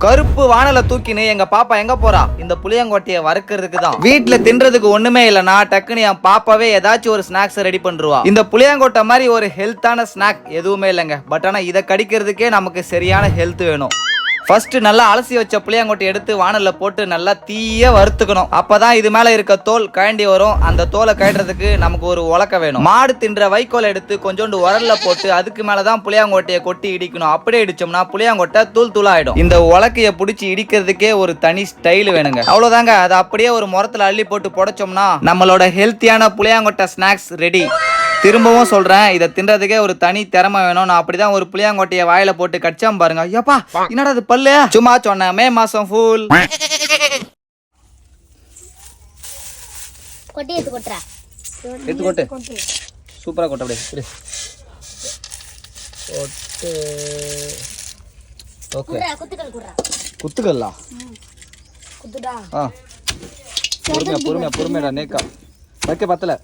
கருப்பு வானல தூக்கின்னு எங்க பாப்பா எங்க போறா? இந்த புளியங்கொட்டைய வறுக்கிறதுக்கு தான். வீட்டுல தின்றதுக்கு ஒண்ணுமே இல்லனா டக்குன்னு என் பாப்பாவே ஏதாச்சும் ஒரு ஸ்நாக்ஸ் ரெடி பண்ணிருவா. இந்த புளியங்கொட்டை மாதிரி ஒரு ஹெல்த்தான ஸ்நாக் எதுவுமே இல்லைங்க. பட் ஆனா இதை கடிக்கிறதுக்கே நமக்கு சரியான ஹெல்த் வேணும். ஃபர்ஸ்ட் நல்லா அலசி வச்ச புளியங்கொட்டை எடுத்து வானல்ல போட்டு நல்லா தீய வறுத்துக்கணும். அப்பதான் இது மேல இருக்க தோல் கழண்டி வரும். அந்த தோலை கழட்டுறதுக்கு நமக்கு ஒரு உலக்க வேணும். மாடு தின்ற வைக்கோல் எடுத்து கொஞ்சோண்டு உரல்ல போட்டு அதுக்கு மேலதான் புளியங்கொட்டையை கொட்டி இடிக்கணும். அப்படியே இடிச்சோம்னா புளியங்கொட்டை தூள் தூளாயிடும். இந்த உலக்கைய பிடிச்சி இடிக்கிறதுக்கே ஒரு தனி ஸ்டைல் வேணுங்க. அவ்வளவுதாங்க. அதை அப்படியே ஒரு முரத்துல அள்ளி போட்டு புடைச்சோம்னா நம்மளோட ஹெல்த்தியான புளியங்கொட்டை ஸ்நாக்ஸ் ரெடி. திரும்பவும் சொல்றேன், இதை தின்றதுக்கே ஒரு தனி திறமை வேணும். நான் அப்படிதான் ஒரு புளியாங்கொட்டையை வாயில போட்டு கடிச்சாம பாருங்க. ஐயாப்பா, என்னடா அது பல்லு? சும்மா சொன்னேன், மே மாசம் ஃபுல். கொட்டி எடுத்து கொட்டுறா. எடுத்து கொட்டு. சூப்பரா கொட்ட அப்படியே. கொட்டு. ஓகே. குத்துக்கல் குடுறா. குத்துக்கல்லா? குத்துடா. பொறுமையாடா நேக்கா. வைக்க பத்தல.